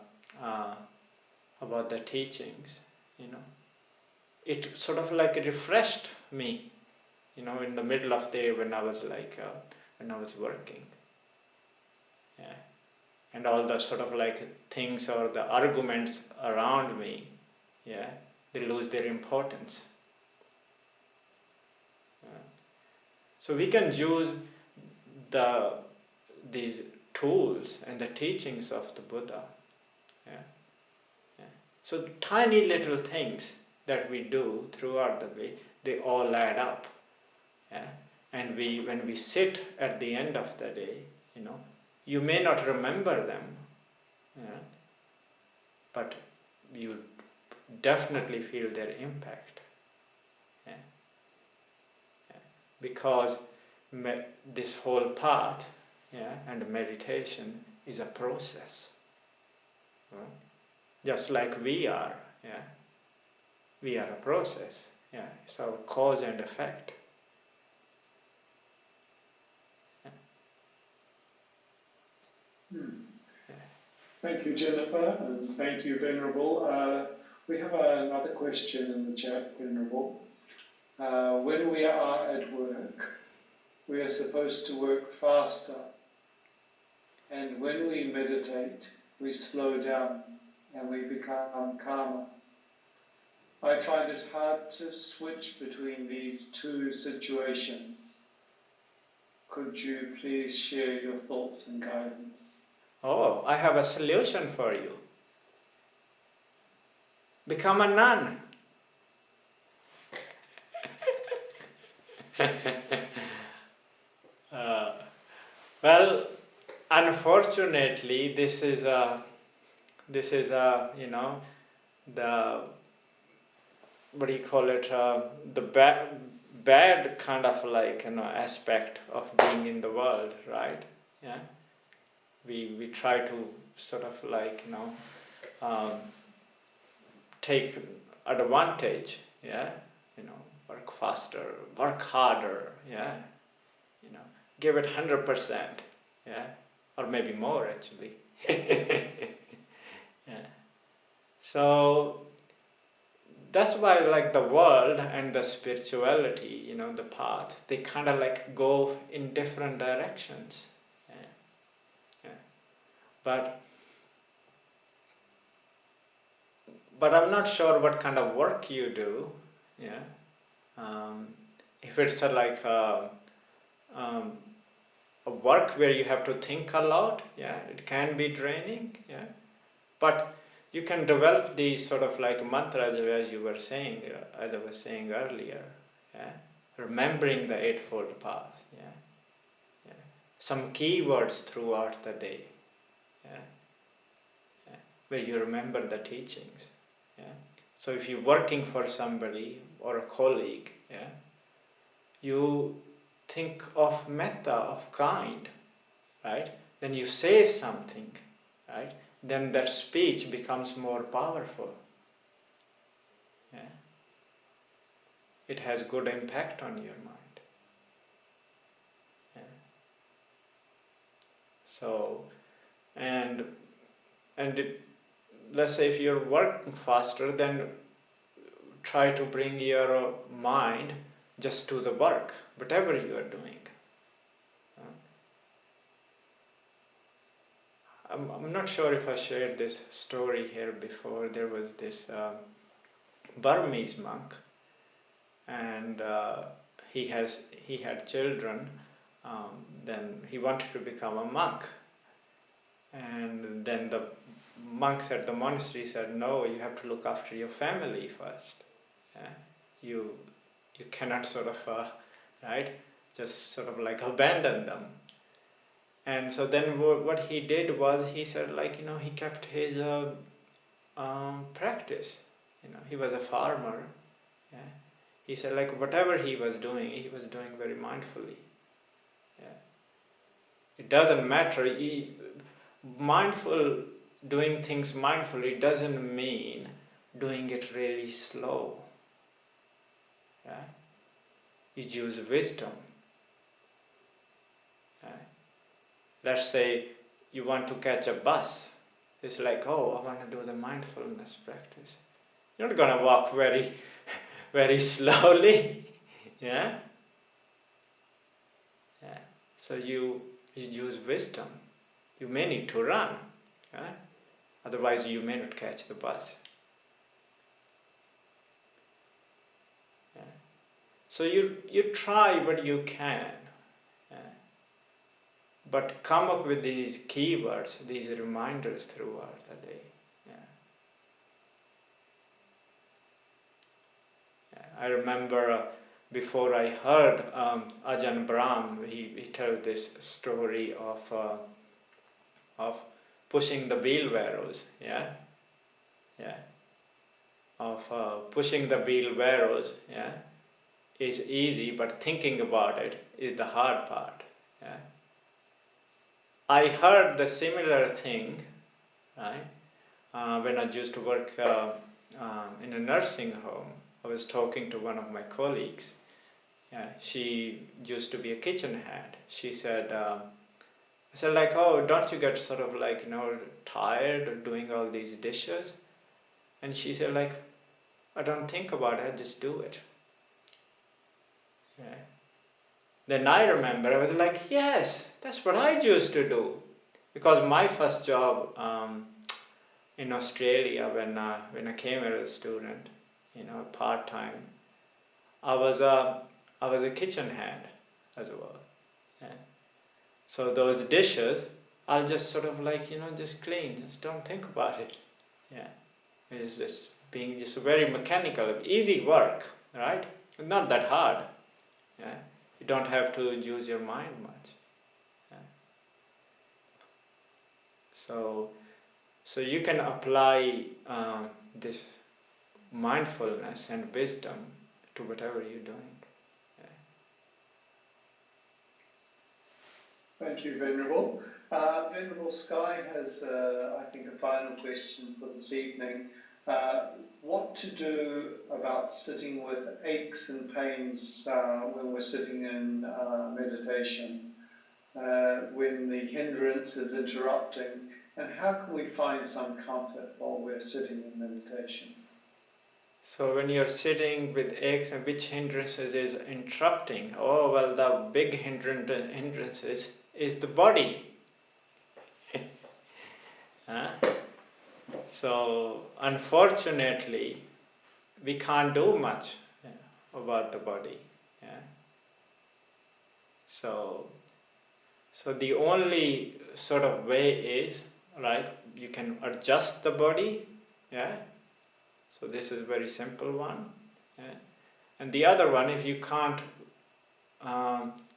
teachings, it sort of like refreshed me, in the middle of the day when I was like, when I was working. And all the sort of like things or the arguments around me, they lose their importance. So we can use these tools and the teachings of the Buddha. So tiny little things that we do throughout the day, they all add up. And when we sit at the end of the day, you may not remember them, but you definitely feel their impact. Because this whole path, and meditation is a process. Just like we are, we are a process. It's our cause and effect. Thank you, Jennifer, and thank you, Venerable. We have another question in the chat, Venerable. When we are at work, we are supposed to work faster, and when we meditate, we slow down and we become calmer. I find it hard to switch between these two situations. Could you please share your thoughts and guidance? Oh, I have a solution for you. Become a nun. Well, unfortunately, this is the what do you call it? The bad kind of like aspect of being in the world, right? We try to sort of like take advantage, work faster, work harder, give it 100%, or maybe more actually. So that's why like the world and the spirituality, the path, they kind of like go in different directions. But I'm not sure what kind of work you do. If it's a work where you have to think a lot, it can be draining. But you can develop these sort of like mantras, as you were saying, as I was saying earlier. Remembering the Eightfold Path. Some keywords throughout the day. Where you remember the teachings. So if you're working for somebody or a colleague, you think of metta, of kind, right? Then you say something, right? Then that speech becomes more powerful. It has good impact on your mind. So, and let's say if you're working faster, then try to bring your mind just to the work, whatever you are doing. I'm not sure if I shared this story here before. There was this Burmese monk, and he had children. Then he wanted to become a monk, and then the monks at the monastery said, "No, you have to look after your family first. You cannot sort of just sort of like abandon them. And so then what he did was, he said like, he kept his practice. He was a farmer. Yeah. He said like whatever he was doing very mindfully. Yeah. It doesn't matter. Doing things mindfully doesn't mean doing it really slow. Yeah. You use wisdom. Yeah. Let's say you want to catch a bus. It's like, oh, I want to do the mindfulness practice. You're not going to walk very, very slowly. Yeah? Yeah. So you use wisdom. You may need to run. Yeah? Otherwise you may not catch the bus. Yeah. So you try what you can. Yeah? But come up with these keywords, these reminders throughout the day. Yeah. Yeah. I remember before I heard Ajahn Brahm, he told this story of pushing the wheelbarrows. Yeah, yeah. Of pushing the wheelbarrows. Yeah, is easy, but thinking about it is the hard part. Yeah. I heard the similar thing, right? When I used to work in a nursing home. I was talking to one of my colleagues. Yeah, she used to be a kitchen hand. She said, I said like, oh, don't you get sort of like, tired of doing all these dishes? And she said like, I don't think about it, I just do it. Yeah. Then I remember, I was like, yes, that's what I used to do. Because my first job in Australia, when I came as a student, part-time, I was a kitchen hand as well. Yeah. So those dishes, I'll just sort of like, just clean, just don't think about it. Yeah. It's just being just very mechanical, easy work, right? Not that hard. Yeah. You don't have to use your mind much. Yeah. So you can apply this mindfulness and wisdom to whatever you're doing. Yeah. Thank you, Venerable. Venerable Sky has, I think, a final question for this evening. What to do about sitting with aches and pains when we're sitting in meditation, when the hindrance is interrupting, and how can we find some comfort while we're sitting in meditation? So when you're sitting with aches, and which hindrances is interrupting? Oh, well, the big hindrances is the body. So unfortunately, we can't do much about the body. Yeah. So the only sort of way is, right, you can adjust the body. Yeah. So this is a very simple one. Yeah. And the other one, if you can't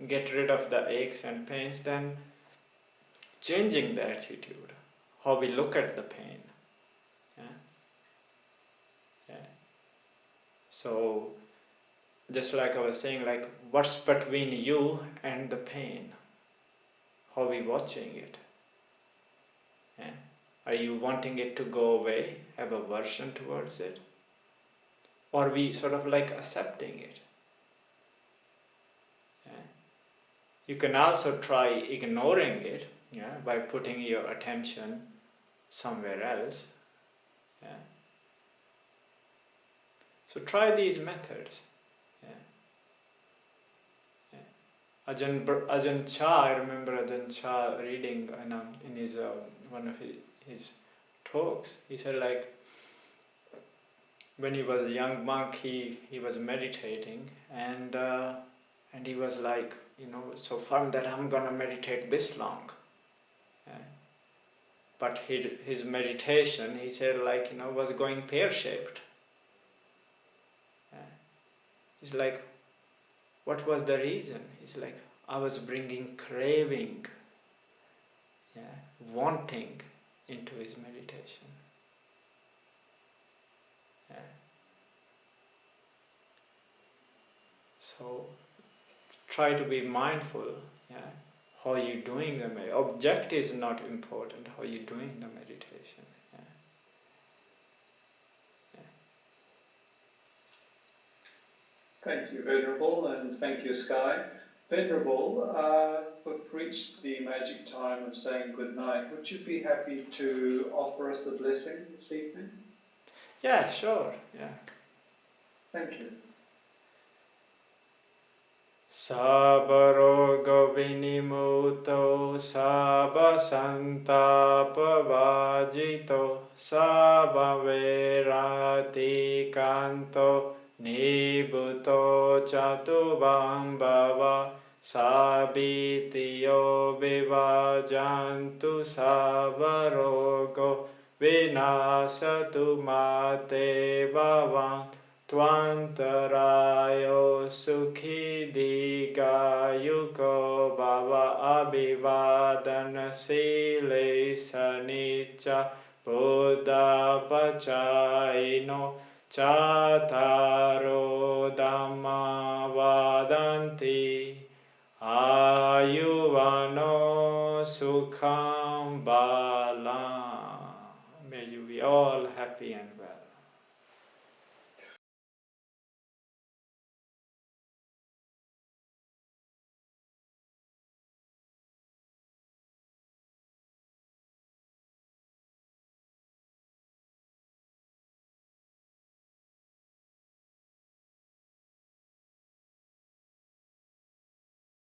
get rid of the aches and pains, then changing the attitude, how we look at the pain. Yeah. Yeah. So just like I was saying, like what's between you and the pain? How are we watching it? Yeah. Are you wanting it to go away, have aversion towards it? Or are we sort of like accepting it? Yeah. You can also try ignoring it, by putting your attention somewhere else. Yeah. So try these methods. Yeah. Yeah. Ajahn Chah, I remember Ajahn Chah reading in his one of his talks. He said like, when he was a young monk, he was meditating, and he was like, so firm that I'm gonna meditate this long. Yeah. But his meditation, he said like, was going pear-shaped. Yeah. He's like, What was the reason? It's like I was bringing craving, wanting into his meditation. So try to be mindful, how you doing the meditation. Object is not important, how you doing the meditation. Thank you, Venerable, and thank you, Sky. Venerable, we've reached the magic time of saying good night. Would you be happy to offer us a blessing this evening? Yeah, sure. Thank you. Sabba roga vinimuto, sabba santapa vajito, sabba verati kanto, Nibbuto chatubang bhava, sabitiyo vivajantu, sabba rogo vinasatu mate bhavan, Tvantarayo sukhi digayuko bhava abhivadana sile sanicca buddha pacaino Chataro Dhamma vadanti ayuvano sukham balam. May you be all happy and